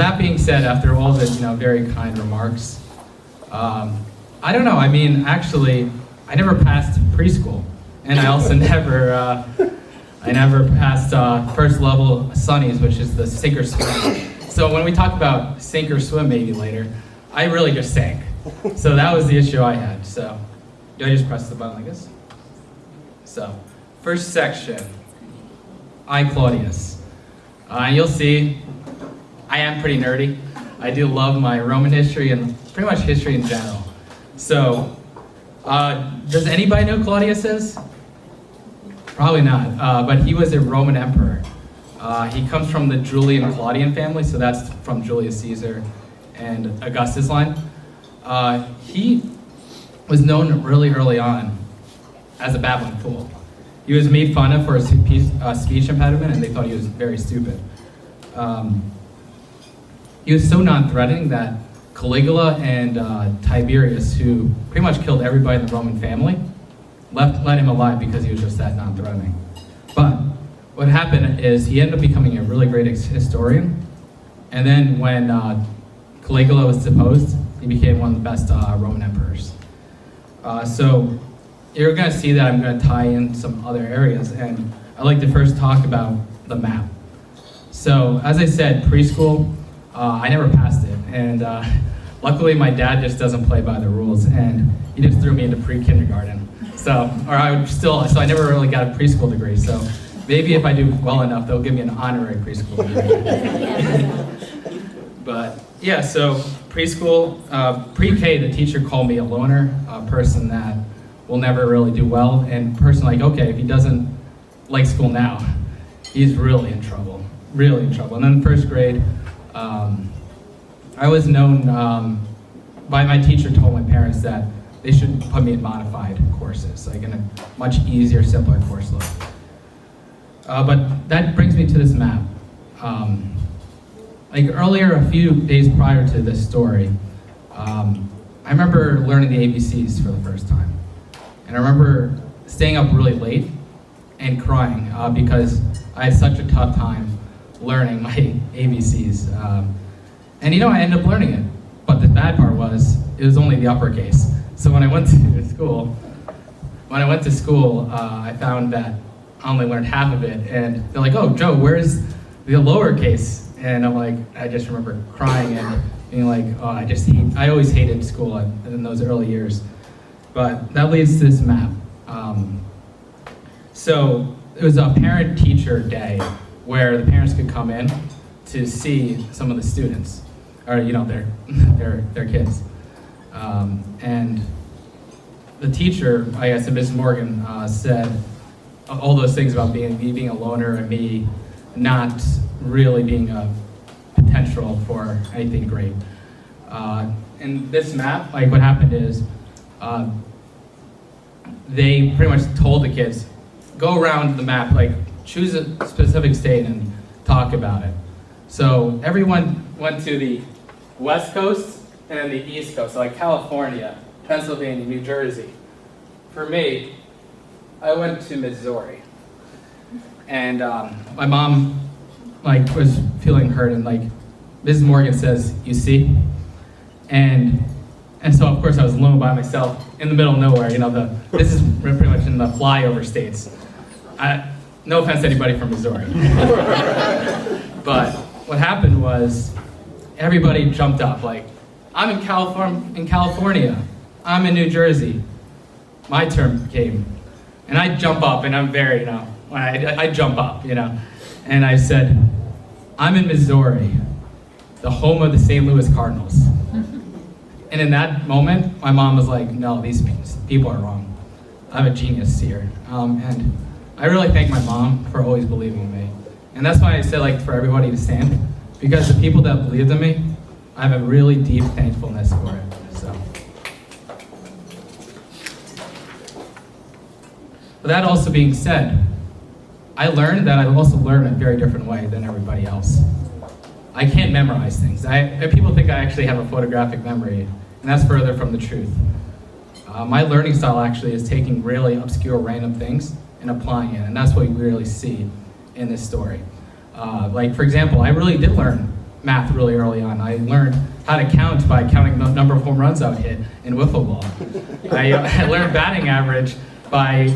That being said, after all the very kind remarks, I don't know. I mean, actually, I never passed preschool, and I also never passed first level Sunnies, which is the sink or swim. So when we talk about sink or swim maybe later, I really just sank. So that was the issue I had. So do I just press the button like this? So first section, I Claudius. You'll see I am pretty nerdy. I do love my Roman history and pretty much history in general. So does anybody know who Claudius is? Probably not, but he was a Roman emperor. He comes from the Julian Claudian family, so that's from Julius Caesar and Augustus line. He was known really early on as a babbling fool. He was made fun of for his speech impediment, and they thought he was very stupid. He was so non-threatening that Caligula and Tiberius, who pretty much killed everybody in the Roman family, let him alive because he was just that non-threatening. But what happened is he ended up becoming a really great historian, and then when Caligula was deposed, he became one of the best Roman emperors. So you're going to see that I'm going to tie in some other areas, and I'd like to first talk about the map. So as I said, preschool, I never passed it, and luckily my dad just doesn't play by the rules, and he just threw me into pre-kindergarten. So I never really got a preschool degree, so maybe if I do well enough, they'll give me an honorary preschool degree. But yeah, so preschool, pre-K, the teacher called me a loner, a person that will never really do well, and a person like, okay, if he doesn't like school now, he's really in trouble. And then first grade, I was known by my teacher told my parents that they should put me in modified courses, like in a much easier, simpler course load. But that brings me to this map. Like earlier, a few days prior to this story, I remember learning the ABCs for the first time. And I remember staying up really late and crying because I had such a tough time learning my ABCs. And I ended up learning it. But the bad part was, it was only the uppercase. So when I went to school, I found that I only learned half of it. And they're like, oh, Joe, where's the lowercase? And I'm like, I just remember crying and being like, oh, I always hated school in those early years. But that leads to this map. So it was a parent-teacher day where the parents could come in to see some of the students, or their kids. And the teacher, I guess, Mrs. Morgan, said all those things about me being a loner and me not really being a potential for anything great. In this map, like what happened is, they pretty much told the kids, go around the map, like choose a specific state and talk about it. So everyone went to the West Coast and the East Coast, so like California, Pennsylvania, New Jersey. For me, I went to Missouri. And my mom was feeling hurt, and Mrs. Morgan says, you see? And so of course I was alone by myself in the middle of nowhere. This is pretty much in the flyover states. No offense to anybody from Missouri. But what happened was everybody jumped up. I'm in California. I'm in New Jersey. My turn came. And I jump up, and I'm very, I jump up, And I said, I'm in Missouri, the home of the St. Louis Cardinals. And in that moment, my mom was like, no, these people are wrong. I'm a genius here. And I really thank my mom for always believing in me. And that's why I said for everybody to stand, because the people that believed in me, I have a really deep thankfulness for it. So. But that also being said, I learned that I also learn in a very different way than everybody else. I can't memorize things. People think I actually have a photographic memory, and that's further from the truth. My learning style actually is taking really obscure random things and applying it, and that's what we really see in this story. For example, I really did learn math really early on. I learned how to count by counting the number of home runs I would hit in wiffle ball. I learned batting average by,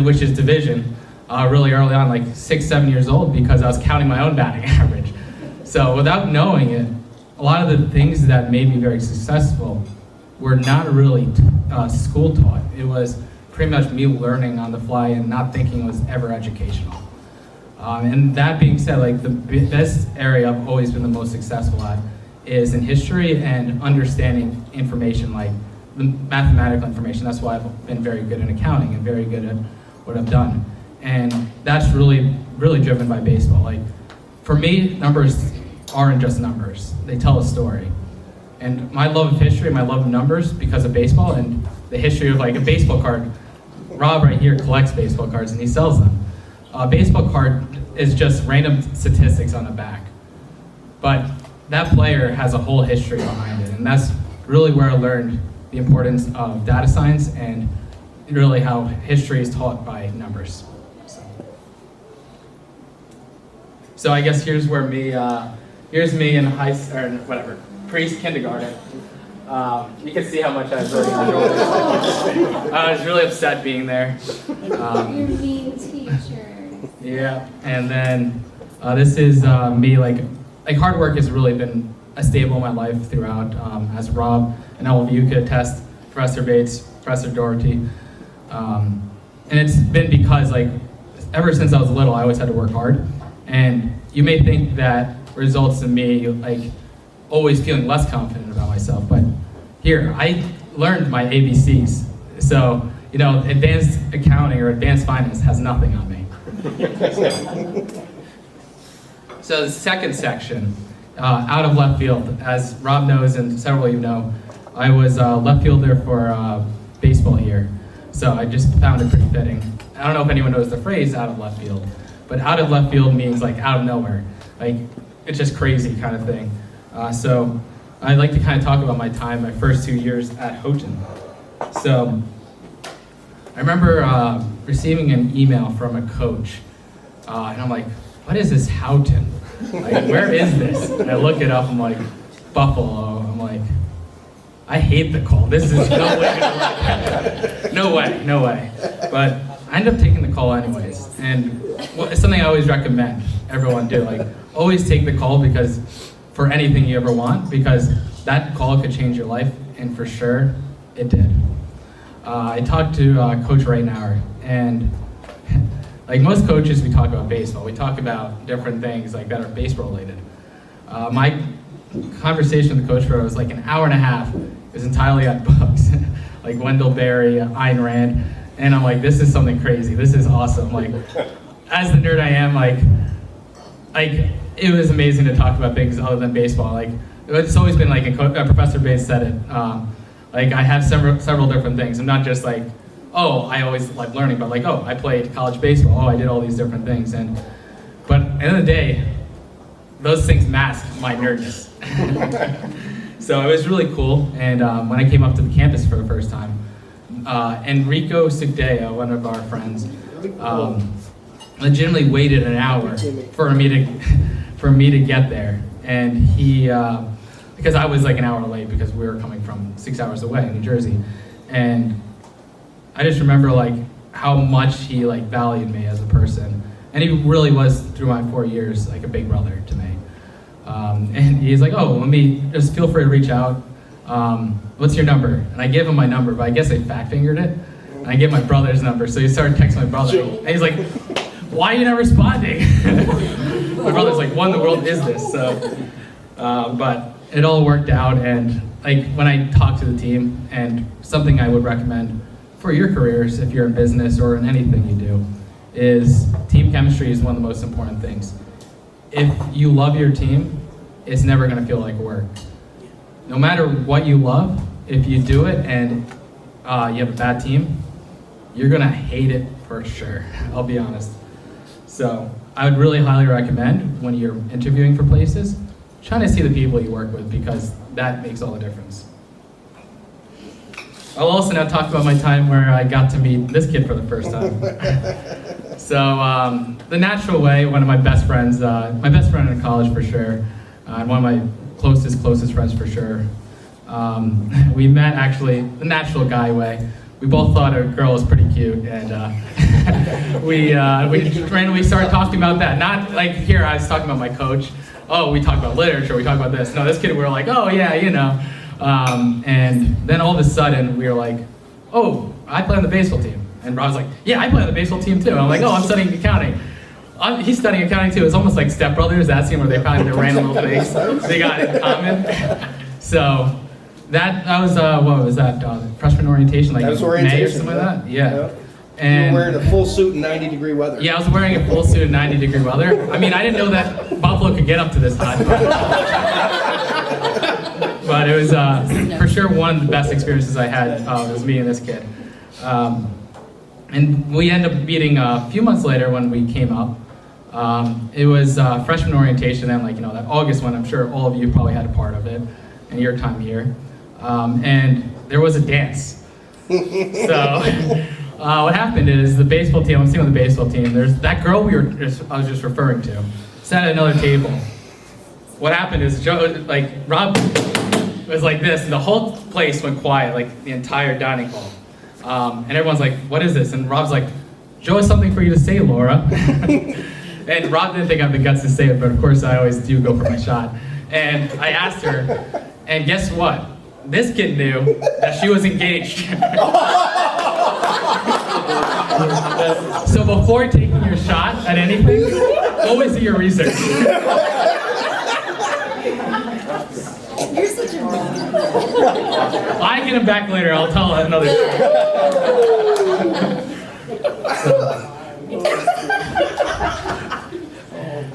which is division, really early on, like 6, 7 years old, because I was counting my own batting average. So without knowing it, a lot of the things that made me very successful were not really school taught. It was pretty much me learning on the fly and not thinking it was ever educational. And that being said, like the best area I've always been the most successful at is in history and understanding information, like the mathematical information. That's why I've been very good in accounting and very good at what I've done. And that's really, really driven by baseball. Like for me, numbers aren't just numbers. They tell a story. And my love of history, my love of numbers because of baseball and the history of like a baseball card. Rob right here collects baseball cards and he sells them. A baseball card is just random statistics on the back. But that player has a whole history behind it. And that's really where I learned the importance of data science and really how history is taught by numbers. So I guess here's where here's me in pre-kindergarten. You can see how much I was really enjoying. I was really upset being there. Your mean teacher. Yeah, and then this is me, like hard work has really been a staple in my life throughout, as Rob and all of you could attest, Professor Bates, Professor Doherty. And it's been because like, ever since I was little, I always had to work hard. And you may think that results in me like always feeling less confident about myself, but here, I learned my ABCs. So, advanced accounting or advanced finance has nothing on me. So the second section, out of left field, as Rob knows and several of you know, I was left fielder for baseball here. So I just found it pretty fitting. I don't know if anyone knows the phrase out of left field, but out of left field means like out of nowhere. Like, it's just crazy kind of thing. So I'd like to kind of talk about my time, my first 2 years at Houghton. So I remember receiving an email from a coach, and I'm like, what is this Houghton? Like, where is this? And I look it up, I'm like, Buffalo. I'm like, I hate the call. This is no way gonna work. No way. But I ended up taking the call anyways. And it's something I always recommend everyone do. Like, always take the call because for anything you ever want, because that call could change your life, and for sure, it did. I talked to Coach Reitnauer, and like most coaches, we talk about baseball. We talk about different things like that are baseball related. My conversation with the coach was like an hour and a half. It was entirely on books, like Wendell Berry, Ayn Rand, and I'm like, this is something crazy. This is awesome. Like, as the nerd I am, like it was amazing to talk about things other than baseball. Like, it's always been like, Professor Bates said it. Like, I have several different things. I'm not just like, oh, I always like learning, but like, oh, I played college baseball. Oh, I did all these different things. But at the end of the day, those things mask my nerdness. So it was really cool. And when I came up to the campus for the first time, Enrico Sugdeo, one of our friends, legitimately waited an hour for me to get there. And he, because I was like an hour late because we were coming from 6 hours away in New Jersey. And I just remember like how much he like valued me as a person. And he really was, through my 4 years, like a big brother to me. And he's like, oh, just feel free to reach out. What's your number? And I gave him my number, but I guess I fat fingered it. And I gave my brother's number, so he started texting my brother. And he's like, why are you not responding? My brother's like, what in the world is this? So, but it all worked out, and like when I talk to the team, and something I would recommend for your careers, if you're in business or in anything you do, is team chemistry is one of the most important things. If you love your team, it's never gonna feel like work. No matter what you love, if you do it and you have a bad team, you're gonna hate it for sure, I'll be honest. So I would really highly recommend when you're interviewing for places, trying to see the people you work with, because that makes all the difference. I'll also now talk about my time where I got to meet this kid for the first time. So the natural way, one of my best friends in college for sure, and one of my closest friends for sure. We met actually the natural guy way. We both thought a girl was pretty cute, and we randomly started talking about that. Not like here, I was talking about my coach. Oh, we talk about literature, we talk about this. No, this kid, we were like, oh yeah, you know. And then all of a sudden, we were like, oh, I play on the baseball team. And Rob's like, yeah, I play on the baseball team too. And I'm like, oh, I'm studying accounting. He's studying accounting too. It's almost like stepbrothers, that scene where they found their random little things they got in common. So that was, what was that, freshman orientation, like May or something like that? Yeah. Yep. And you were wearing a full suit in 90-degree weather. yeah, I was wearing a full suit in 90-degree weather. I mean, I didn't know that Buffalo could get up to this hot. But it was for sure one of the best experiences I had was meeting this kid. And we ended up meeting a few months later when we came up. It was freshman orientation and that August one. I'm sure all of you probably had a part of it in your time here. And there was a dance. So what happened is the baseball team, I'm sitting on the baseball team, there's that girl I was just referring to, sat at another table. What happened is Rob was like this, and the whole place went quiet, like the entire dining hall. And everyone's like, what is this? And Rob's like, Joe has something for you to say, Laura. And Rob didn't think I had the guts to say it, but of course I always do go for my shot. And I asked her, and guess what? This kid knew that she was engaged. So before taking your shot at anything, always do your research. You're such a I get him back later, I'll tell another story.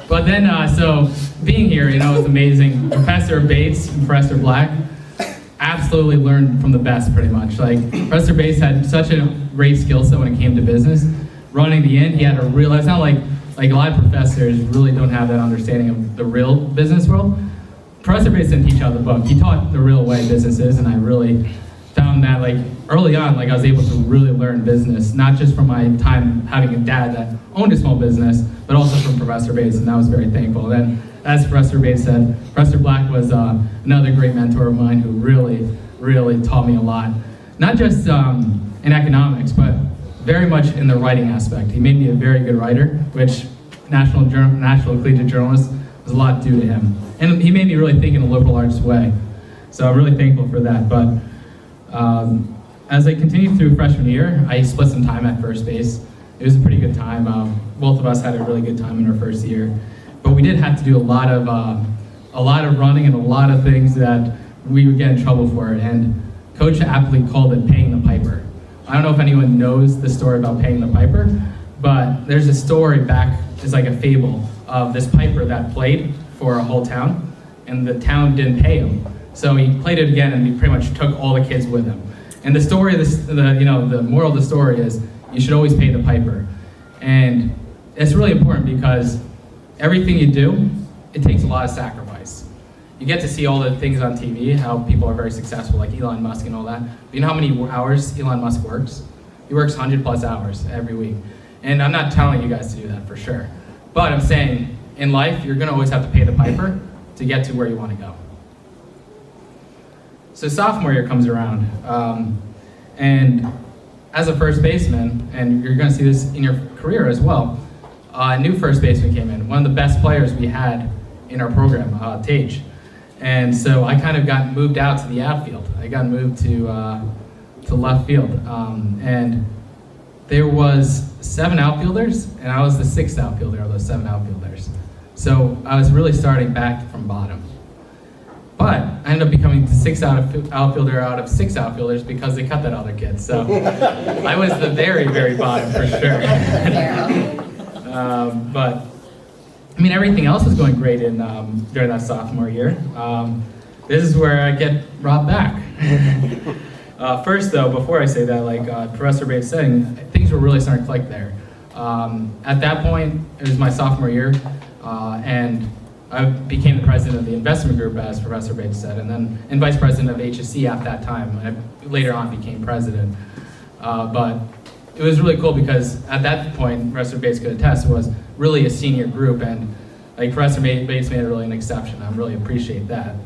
But then, so being here, it was amazing. Professor Bates and Professor Black absolutely learned from the best, pretty much. Like, Professor Bates had such a great skill set when it came to business. Running the inn, he had to realize, it's not like a lot of professors really don't have that understanding of the real business world. Professor Bates didn't teach out of the book. He taught the real way business is, and I really found that early on, I was able to really learn business, not just from my time having a dad that owned a small business, but also from Professor Bates, and I was very thankful. Then, as Professor Bates said, Professor Black was another great mentor of mine who really, really taught me a lot. Not just in economics, but very much in the writing aspect. He made me a very good writer, which National Collegiate Journalist was a lot due to him. And he made me really think in a liberal arts way. So I'm really thankful for that. But as I continued through freshman year, I split some time at first base. It was a pretty good time. Both of us had a really good time in our first year. But we did have to do a lot of running and a lot of things that we would get in trouble for. And Coach aptly called it paying the piper. I don't know if anyone knows the story about paying the piper, but there's a story back, it's like a fable, of this piper that played for a whole town, and the town didn't pay him. So he played it again, and he pretty much took all the kids with him. And the story, the moral of the story is, you should always pay the piper. And it's really important because everything you do, it takes a lot of sacrifice. You get to see all the things on TV, how people are very successful, like Elon Musk and all that. But you know how many hours Elon Musk works? He works 100+ hours every week. And I'm not telling you guys to do that for sure. But I'm saying, in life, you're gonna always have to pay the piper to get to where you wanna go. So sophomore year comes around, and as a first baseman, and you're gonna see this in your career as well, a new first baseman came in, one of the best players we had in our program, Touche. And so I kind of got moved out to the outfield. I got moved to left field. And there was 7 outfielders, and I was the 6th outfielder of those 7 outfielders. So I was really starting back from bottom. But I ended up becoming the 6th outfielder out of 6 outfielders because they cut that other kid. So I was the very, very bottom for sure. But I mean, everything else was going great in during that sophomore year. This is where I get Rob back. First, though, before I say that, like Professor Bates said, things were really starting to click there. At that point, it was my sophomore year, and I became the president of the investment group, as Professor Bates said, and vice president of HSC at that time. I later on became president. But it was really cool because at that point, Professor Bates could attest, it was really a senior group, and Like Professor Bates made it really an exception. I really appreciate that.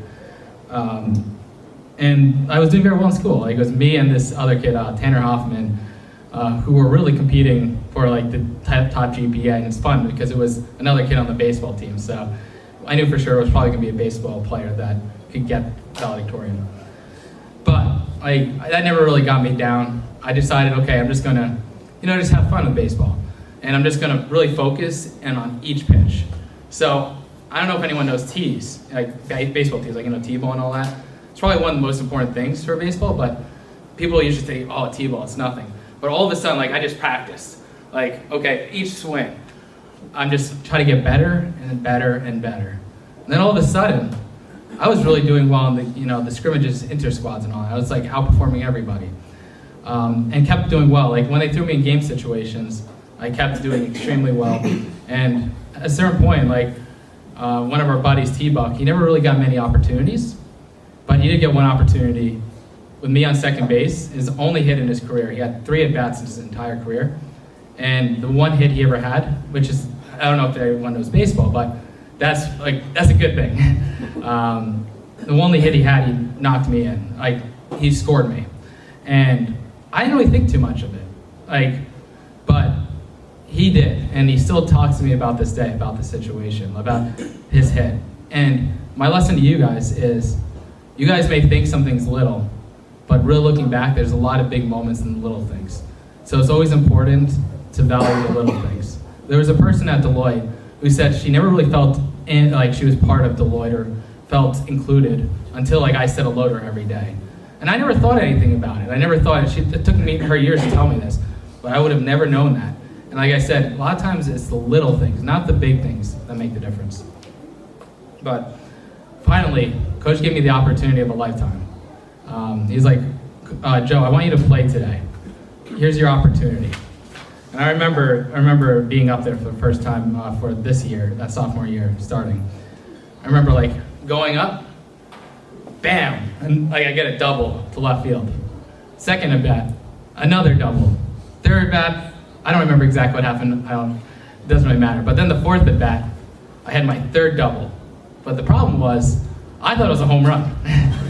And I was doing very well in school. Like it was me and this other kid, Tanner Hoffman, who were really competing for like the top GPA, and it's fun because it was another kid on the baseball team. So I knew for sure it was probably gonna be a baseball player that could get valedictorian. But that never really got me down. I decided, okay, I'm just gonna, just have fun with baseball. And I'm just gonna really focus and on each pitch. So I don't know if anyone knows tees, like baseball tees, like T-ball and all that. It's probably one of the most important things for baseball, but people usually think, oh, T-ball, it's nothing. But all of a sudden, like I just practiced. Like, okay, each swing, I'm just trying to get better and better and better. And then all of a sudden, I was really doing well in the scrimmages, inter-squads and all that. I was like outperforming everybody. And kept doing well. Like when they threw me in game situations, I kept doing extremely well. And at a certain point, like one of our buddies, T-Buck, he never really got many opportunities, but he did get one opportunity with me on second base, his only hit in his career. He had 3 at-bats in his entire career. And the one hit he ever had, which is, I don't know if everyone knows baseball, but that's a good thing. The only hit he had, he knocked me in. He scored me. And I didn't really think too much of it. But he did, and he still talks to me about this day, about the situation, about his hit. And my lesson to you guys is, you guys may think something's little, but really looking back, there's a lot of big moments in the little things. So it's always important to value the little things. There was a person at Deloitte who said she never really felt like she was part of Deloitte or felt included until I said hello to her every day. And I never thought anything about it. I never thought it took her years to tell me this, but I would have never known that. And like I said, a lot of times it's the little things, not the big things, that make the difference. But finally, Coach gave me the opportunity of a lifetime. He's like, Joe, I want you to play today. Here's your opportunity. And I remember being up there for the first time for this year, that sophomore year starting. I remember going up, bam, and I get a double to left field. Second at bat, another double. Third at bat, I don't remember exactly what happened. It doesn't really matter. But then the fourth at bat, I had my third double. But the problem was, I thought it was a home run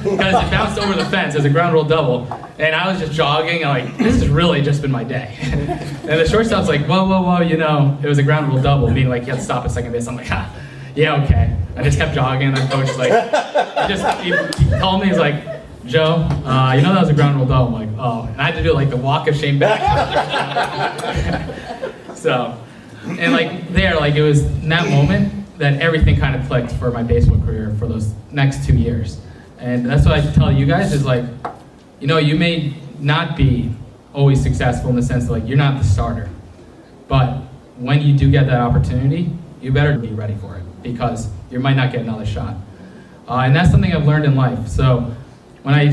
because it bounced over the fence as a ground rule double, and I was just jogging. And this has really just been my day. And the shortstop's like, whoa, it was a ground rule double, meaning you had to stop at second base. I'm like, yeah, okay. I just kept jogging, and the coach he called me. He's like, Joe, that was a ground rule double. I'm like, oh, and I had to do the walk of shame back. So, and it was in that moment that everything kind of clicked for my baseball career for those next 2 years. And that's what I tell you guys is you may not be always successful in the sense that you're not the starter, but when you do get that opportunity, you better be ready for it because you might not get another shot. And that's something I've learned in life. So when I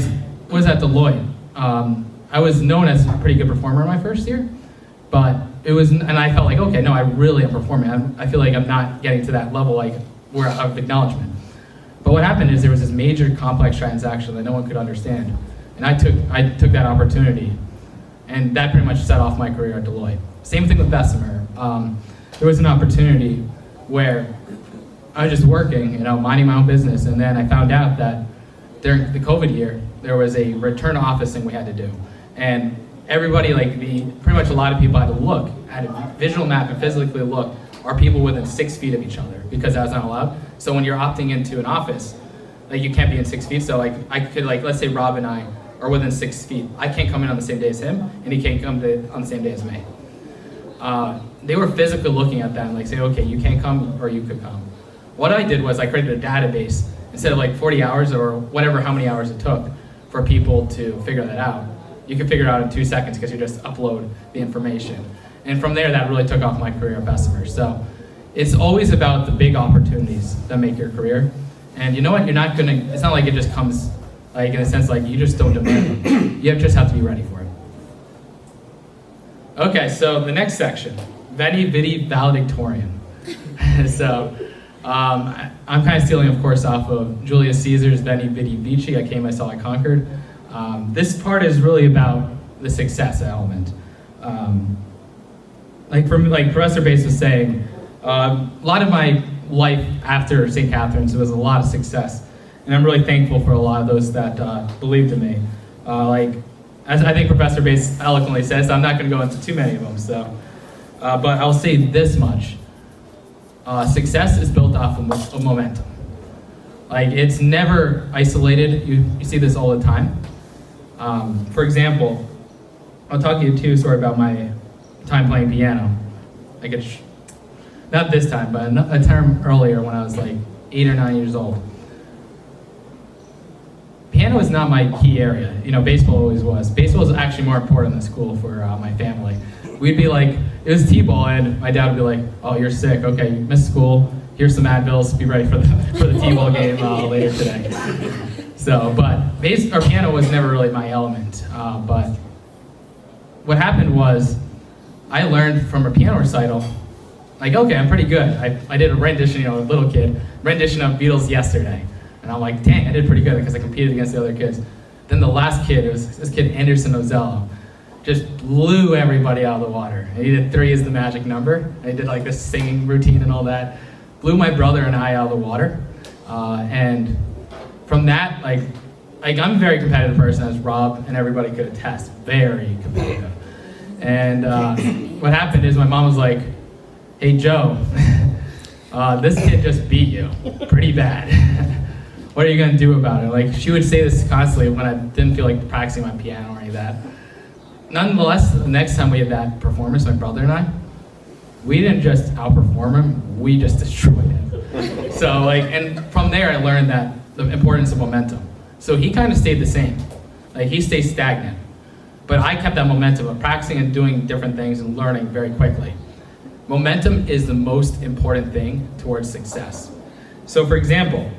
was at Deloitte, I was known as a pretty good performer in my first year, but and I felt okay, no, I really am performing. I feel like I'm not getting to that level of acknowledgement. But what happened is there was this major complex transaction that no one could understand. And I took that opportunity, and that pretty much set off my career at Deloitte. Same thing with Bessemer. There was an opportunity where I was just working, minding my own business, and then I found out that during the COVID year, there was a return to office thing we had to do. And everybody, pretty much a lot of people had a visual map and physically look, are people within 6 feet of each other, because that's not allowed. So when you're opting into an office, you can't be in 6 feet. So I could, let's say Rob and I are within 6 feet. I can't come in on the same day as him, and he can't come on the same day as me. They were physically looking at that and saying, okay, you can't come or you could come. What I did was I created a database instead of 40 hours or whatever, how many hours it took for people to figure that out. You can figure it out in 2 seconds because you just upload the information. And from there, that really took off my career at Bessemer. So it's always about the big opportunities that make your career. And you know what, it's not like it just comes, in a sense, you just don't demand them. You just have to be ready for it. Okay, so the next section, Veni Vidi Valedictorian. So I'm kind of stealing, of course, off of Julius Caesar's Veni Vidi Vici, I came, I saw, I conquered. This part is really about the success element. Professor Bates was saying, a lot of my life after St. Catherine's was a lot of success. And I'm really thankful for a lot of those that believed in me. As I think Professor Bates eloquently says, I'm not going to go into too many of them. So, but I'll say this much. Success is built off of momentum. Like, it's never isolated. You see this all the time. For example, I'll talk to you too, story about my time playing piano. I get, not this time, but a term earlier when I was like 8 or 9 years old. Piano is not my key area. You know, baseball always was. Baseball is actually more important than school for my family. We'd be like, it was T-ball, and my dad would be like, oh, you're sick. Okay, you missed school. Here's some Advils. Be ready for the T-ball game later today. So, but piano was never really my element. But what happened was, I learned from a piano recital, like, okay, I'm pretty good. I did a rendition, you know, a little kid, rendition of Beatles Yesterday. And I'm like, dang, I did pretty good because I competed against the other kids. Then the last kid, it was this kid, Anderson Ozello, just blew everybody out of the water. And he did 3 is the magic number. And he did like this singing routine and all that. Blew my brother and I out of the water. And from that, like I'm a very competitive person, as Rob and everybody could attest, very competitive. And what happened is my mom was like, hey, Joe, this kid just beat you pretty bad. What are you gonna do about it? Like, she would say this constantly when I didn't feel like practicing my piano or any of that. Nonetheless, the next time we had that performance, my brother and I, we didn't just outperform him, we just destroyed him. So like, and from there I learned that the importance of momentum. So he kind of stayed the same. Like, he stayed stagnant. But I kept that momentum of practicing and doing different things and learning very quickly. Momentum is the most important thing towards success. So for example,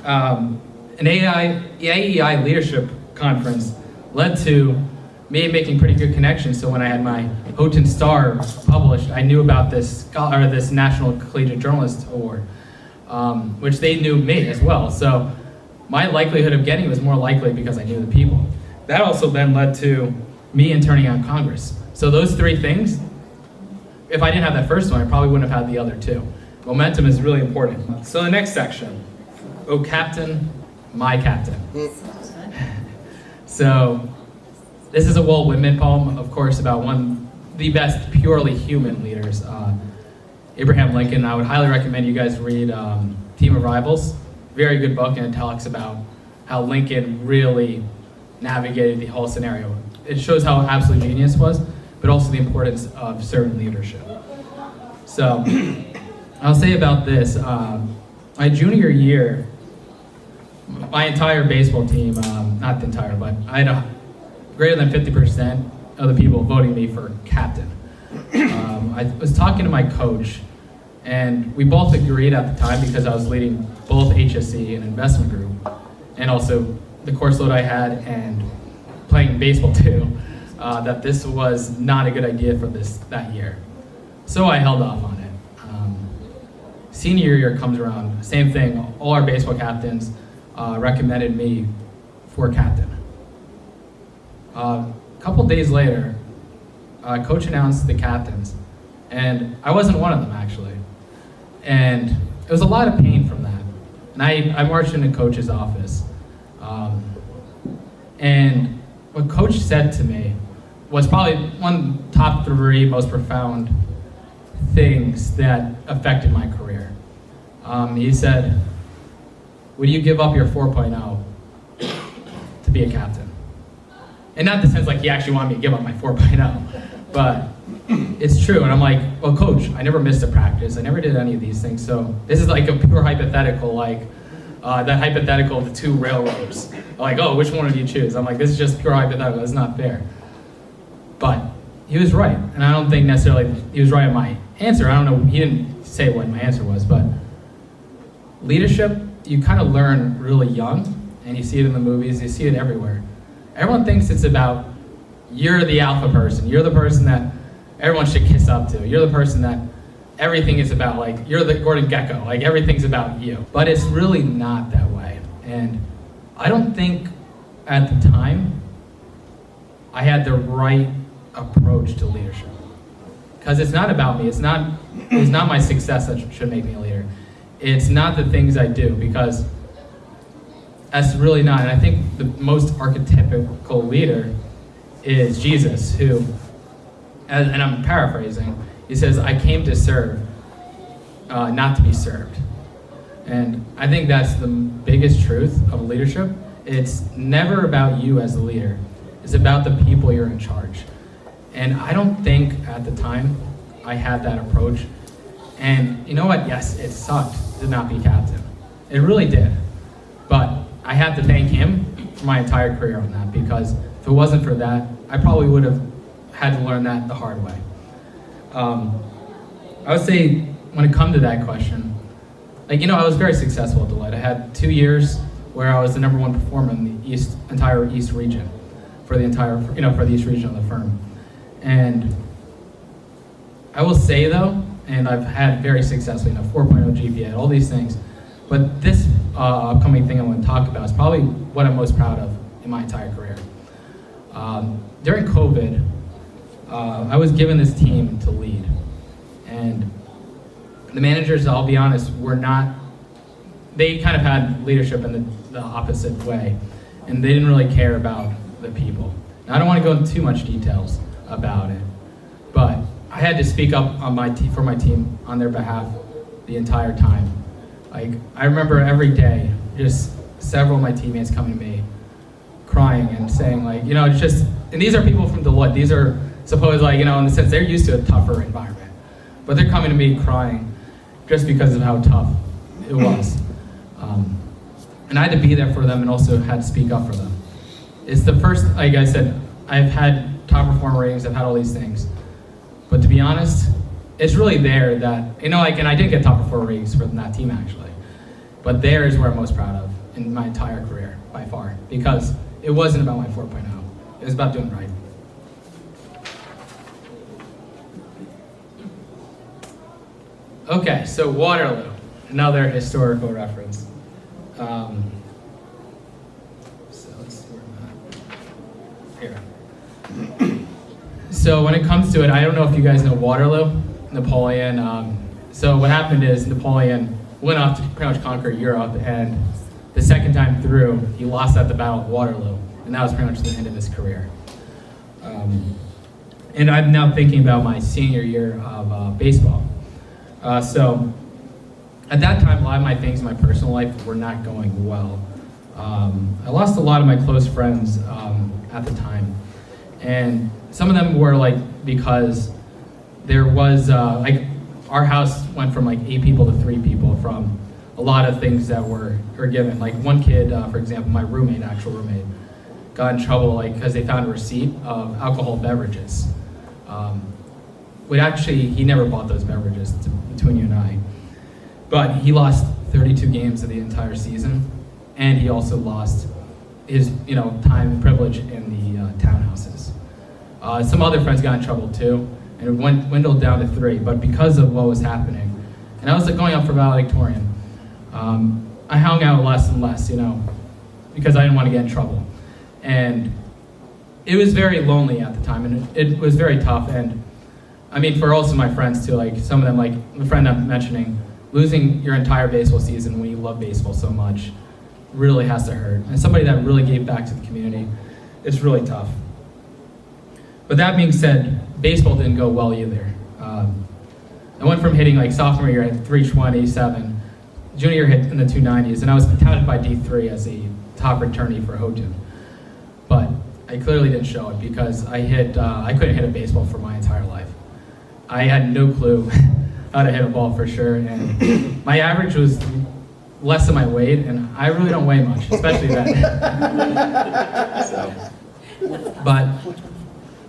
an AEI leadership conference led to me making pretty good connections. So when I had my Houghton Star published, I knew about this National Collegiate Journalist Award, which they knew me as well. So my likelihood of getting it was more likely because I knew the people. That also then led to me interning on Congress. So those 3 things, if I didn't have that first one, I probably wouldn't have had the other 2. Momentum is really important. So the next section, oh captain, my captain. So this is a Walt Whitman poem, of course, about one of the best purely human leaders, Abraham Lincoln. I would highly recommend you guys read Team of Rivals. Very good book, and it talks about how Lincoln really navigated the whole scenario. It shows how absolute genius was, but also the importance of servant leadership. So I'll say about this, my junior year, my entire baseball team, not the entire, but I had greater than 50% of the people voting me for captain. I was talking to my coach, and we both agreed at the time, because I was leading both HSE and investment group, and also the course load I had and playing baseball too, that this was not a good idea for that year. So I held off on it. Senior year comes around, same thing. All our baseball captains recommended me for captain. A couple days later, coach announced the captains, and I wasn't one of them actually. And it was a lot of pain from that. And I marched into coach's office, and what coach said to me was probably one of the top 3 most profound things that affected my career. He said, would you give up your 4.0 to be a captain? And not in the sense like he actually wanted me to give up my 4.0, but it's true. And I'm like, well, coach, I never missed a practice. I never did any of these things. So this is like a pure hypothetical, like that hypothetical of the 2 railroads. Like, oh, which one would you choose? I'm like, this is just pure hypothetical. That's not fair. But he was right. And I don't think necessarily he was right on my answer. I don't know. He didn't say what my answer was, but leadership, you kind of learn really young, and you see it in the movies, you see it everywhere. Everyone thinks it's about, you're the alpha person, you're the person that everyone should kiss up to, you're the person that everything is about, like, you're the Gordon Gekko, like, everything's about you. But it's really not that way. And I don't think at the time I had the right approach to leadership. Because it's not about me, it's not it's not my success that should make me a leader. It's not the things I do, because that's really not. And I think the most archetypical leader is Jesus, who, and I'm paraphrasing, he says, "I came to serve, not to be served." And I think that's the biggest truth of leadership. It's never about you as a leader. It's about the people you're in charge. And I don't think at the time I had that approach. And you know what? Yes, it sucked to not be captain. It really did. But I have to thank him for my entire career on that, because if it wasn't for that, I probably would have had to learn that the hard way. I would say, when it comes to that question, I was very successful at Deloitte. I had 2 years where I was the #1 performer in the entire East region, for the East region of the firm. And I will say though, and I've had very successfully, 4.0 GPA, all these things, but this upcoming thing I want to talk about is probably what I'm most proud of in my entire career. During COVID, I was given this team to lead, and the managers, I'll be honest, they kind of had leadership in the opposite way, and they didn't really care about the people. Now, I don't want to go into too much details about it, but I had to speak up on for my team on their behalf the entire time. I remember every day, just several of my teammates coming to me, crying and saying it's just, and these are people from Deloitte. These are supposed in the sense they're used to a tougher environment, but they're coming to me crying just because of how tough it was. And I had to be there for them, and also had to speak up for them. It's the first, like I said, I've had top performer ratings, I've had all these things. But to be honest, it's really there that, and I didn't get top performer ratings from that team actually. But there is where I'm most proud of in my entire career, by far. Because it wasn't about my 4.0, it was about doing right. Okay, so Waterloo, another historical reference. So let's see where I'm at. Here. So when it comes to it, I don't know if you guys know Waterloo, Napoleon. So what happened is Napoleon went off to pretty much conquer Europe, and the second time through, he lost at the Battle of Waterloo, and that was pretty much the end of his career. And I'm now thinking about my senior year of baseball. So at that time, a lot of my things in my personal life were not going well. I lost a lot of my close friends at the time. And some of them were because there was, our house went from 8 people to 3 people from a lot of things that were given. One kid, for example, my actual roommate, got in trouble because they found a receipt of alcohol beverages. He never bought those beverages, between you and I. But he lost 32 games of the entire season, and he also lost his, time and privilege in the townhouses. Some other friends got in trouble too, and it dwindled down to 3. But because of what was happening, and I was going up for valedictorian, I hung out less and less, because I didn't want to get in trouble, and it was very lonely at the time, and it was very tough. And for also my friends too, some of them, the friend I'm mentioning, losing your entire baseball season when you love baseball so much really has to hurt. And somebody that really gave back to the community, it's really tough. But that being said, baseball didn't go well either. I went from hitting sophomore year at 327, junior year hit in the 290s, and I was touted by D3 as a top returnee for Houghton. But I clearly didn't show it because I couldn't hit a baseball for my entire life. I had no clue how to hit a ball for sure, and my average was less than my weight, and I really don't weigh much, especially then. But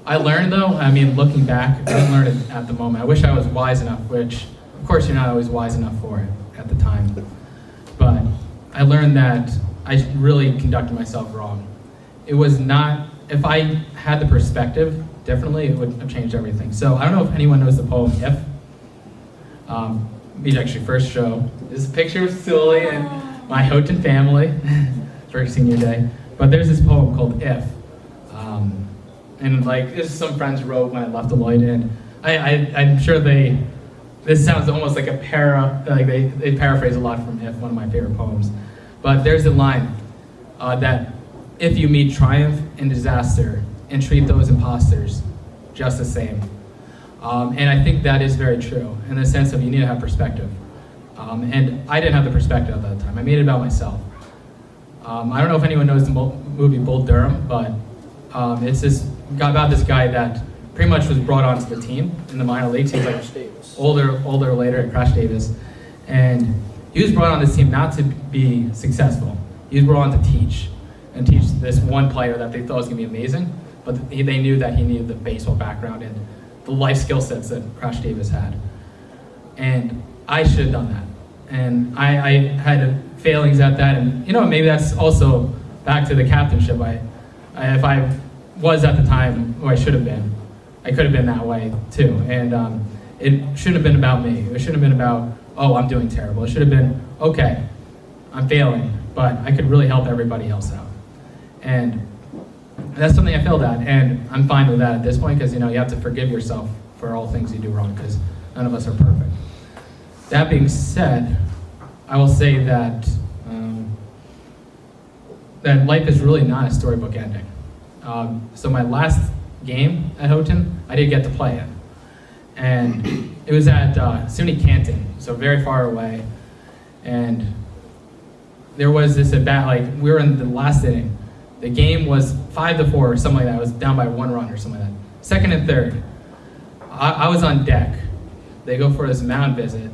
I learned though, looking back, I didn't learn it at the moment. I wish I was wise enough, which of course you're not always wise enough for it at the time. But I learned that I really conducted myself wrong. It was not, if I had the perspective differently, it would have changed everything. So I don't know if anyone knows the poem If. We'd actually first show. This is a picture of Sully and my Houghton family for senior day. But there's this poem called If. And this is some friends wrote when I left Deloitte, and I'm sure they this sounds almost like like they paraphrase a lot from If, one of my favorite poems. But there's a line that if you meet triumph and disaster and treat those imposters just the same. And I think that is very true in the sense of you need to have perspective. And I didn't have the perspective at that time. I made it about myself. I don't know if anyone knows the movie Bull Durham, but it's about this guy that pretty much was brought onto the team in the minor leagues. He was like older later at Crash Davis. And he was brought on this team not to be successful. He was brought on to teach this one player that they thought was going to be amazing, but they knew that he needed the baseball background and the life skill sets that Crash Davis had. And I should have done that. And I had failings at that, and maybe that's also back to the captainship. If I was at the time who I should have been, I could have been that way too. And it shouldn't have been about me. It shouldn't have been about, oh, I'm doing terrible. It should have been, okay, I'm failing, but I could really help everybody else out. And that's something I failed at, and I'm fine with that at this point because you have to forgive yourself for all things you do wrong because none of us are perfect. That being said, I will say that that life is really not a storybook ending. So my last game at Houghton, I did get to play it. And it was at SUNY Canton, so very far away. And there was this at bat, like we were in the last inning. The game was 5-4 or something like that. I was down by 1 run or something like that. Second and third, I was on deck. They go for this mound visit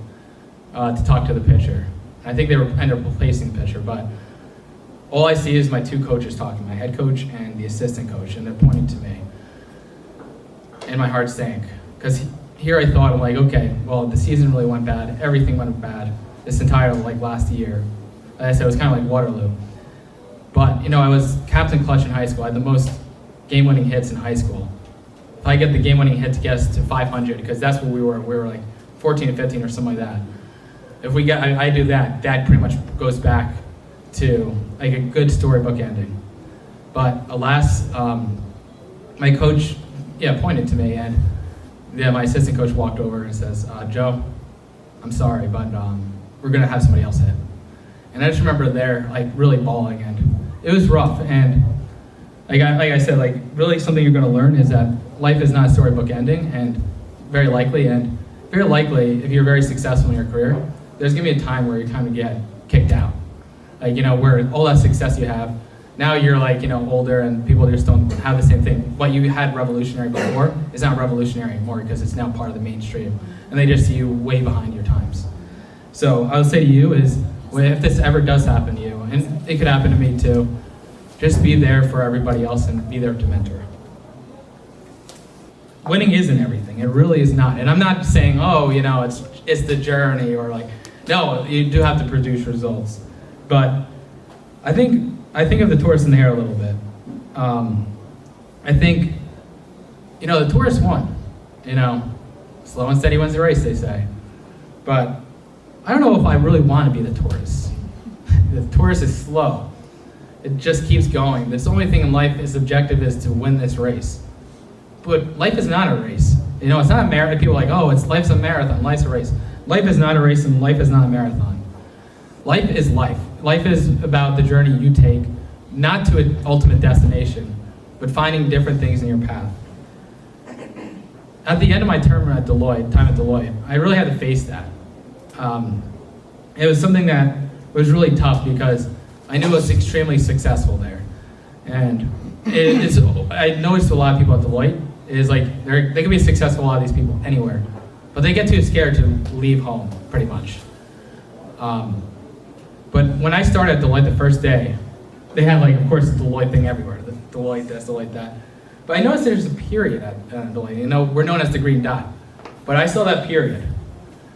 to talk to the pitcher. I think they ended up replacing the pitcher, but all I see is my 2 coaches talking, my head coach and the assistant coach, and they're pointing to me. And my heart sank, because here I thought, I'm like, okay, well, the season really went bad. Everything went bad this entire last year. Like I said, it was kind of like Waterloo. But, I was captain clutch in high school. I had the most game-winning hits in high school. If I get the game-winning hit to get us to 500, because that's what we were like 14 and 15 or something like that. If I do that, that pretty much goes back to like a good storybook ending. But alas, my coach, pointed to me, and my assistant coach walked over and says, Joe, I'm sorry, but we're gonna have somebody else hit. And I just remember there, like really bawling, and it was rough. And like I said, like really something you're gonna learn is that life is not a storybook ending, and very likely, if you're very successful in your career, there's gonna be a time where you kind of get kicked out. Like, where all that success you have, now you're like, older and people just don't have the same thing. What you had revolutionary before is not revolutionary anymore because it's now part of the mainstream. And they just see you way behind your times. So I would say to you is, if this ever does happen to you, and it could happen to me too, just be there for everybody else and be there to mentor. Winning isn't everything. It really is not. And I'm not saying, it's the journey or like, no, you do have to produce results. But I think of the tortoise and the hare a little bit. I think, the tortoise won. Slow and steady wins the race, they say. But I don't know if I really want to be the tortoise. The tortoise is slow. It just keeps going. The only thing in life is objective is to win this race. But life is not a race. It's not a marathon. People are like, life's a marathon, life's a race. Life is not a race and life is not a marathon. Life is life. Life is about the journey you take, not to an ultimate destination, but finding different things in your path. At the end of my time at Deloitte, I really had to face that. It was something that was really tough because I knew I was extremely successful there. And I noticed a lot of people at Deloitte is like, they can be successful, a lot of these people, anywhere. But they get too scared to leave home, pretty much. But when I started at Deloitte the first day, they had of course, the Deloitte thing everywhere. The Deloitte this, Deloitte that. But I noticed there's a period at Deloitte. We're known as the green dot. But I saw that period.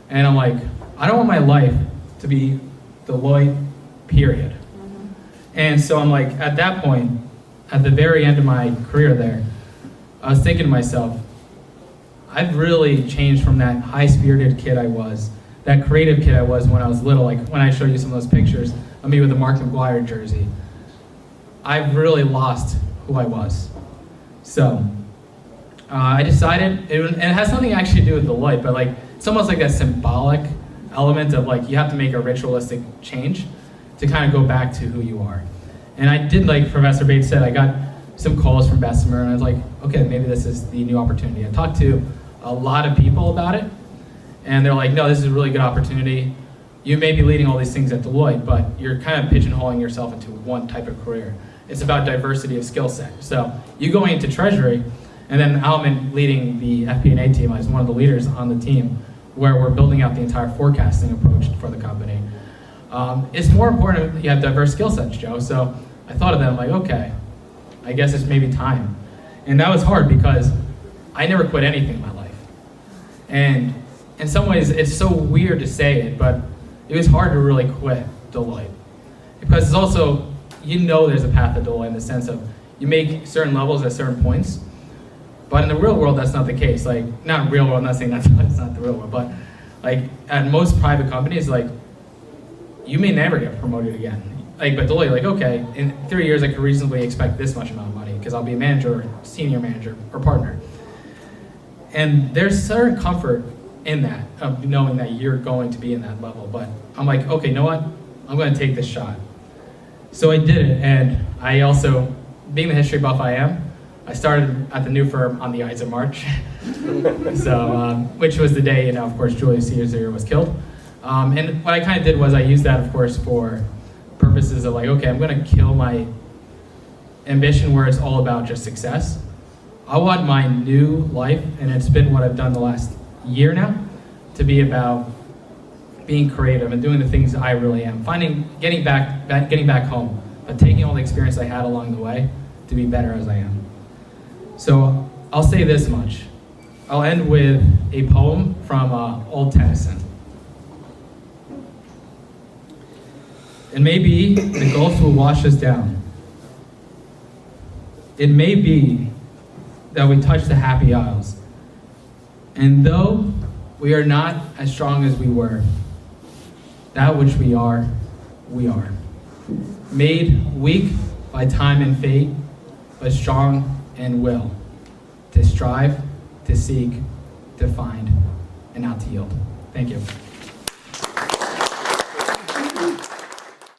And I'm like, I don't want my life to be Deloitte, period. Mm-hmm. And so I'm like, at that point, at the very end of my career there, I was thinking to myself, I've really changed from that high-spirited kid I was, that creative kid I was when I was little, like when I showed you some of those pictures of me with the Mark McGuire jersey. I've really lost who I was. So I decided, and it has nothing actually to do with Deloitte, but it's almost like that symbolic element of like you have to make a ritualistic change to kind of go back to who you are. And I did, like Professor Bates said, I got some calls from Bessemer, and I was like, okay, maybe this is the new opportunity. I talked to a lot of people about it, and they're like, no, this is a really good opportunity. You may be leading all these things at Deloitte, but you're kind of pigeonholing yourself into one type of career. It's about diversity of skill set. So you going into treasury, and then Alman leading the FP&A team. I was one of the leaders on the team where we're building out the entire forecasting approach for the company. It's more important that you have diverse skill sets, Joe. So I thought of that, I'm like, okay, I guess it's maybe time. And that was hard because I never quit anything in my life. And in some ways, it's so weird to say it, but it was hard to really quit Deloitte. Because it's also, you know there's a path to Deloitte in the sense of you make certain levels at certain points, but in the real world, that's not the case. Like, not real world, I'm not saying that's not the real world, but like at most private companies, like you may never get promoted again. Like, but Deloitte, like, okay, in 3 years I could reasonably expect this much amount of money because I'll be a manager, senior manager, or partner. And there's certain comfort in that, of knowing that you're going to be in that level. But I'm like, okay, you know what? I'm going to take this shot. So I did it, and I also, being the history buff I am, I started at the new firm on the Ides of March, so which was the day, of course, Julius Caesar was killed. And what I kind of did was I used that, of course, for purposes of like, okay, I'm going to kill my ambition where it's all about just success. I want my new life, and it's been what I've done the last year now, to be about being creative and doing the things that I really am. Getting back home, but taking all the experience I had along the way to be better as I am. So I'll say this much. I'll end with a poem from old Tennyson. It may be the gulfs will wash us down. It may be that we touch the happy isles. And though we are not as strong as we were, that which we are, we are. Made weak by time and fate, but strong in will, to strive, to seek, to find, and not to yield. Thank you.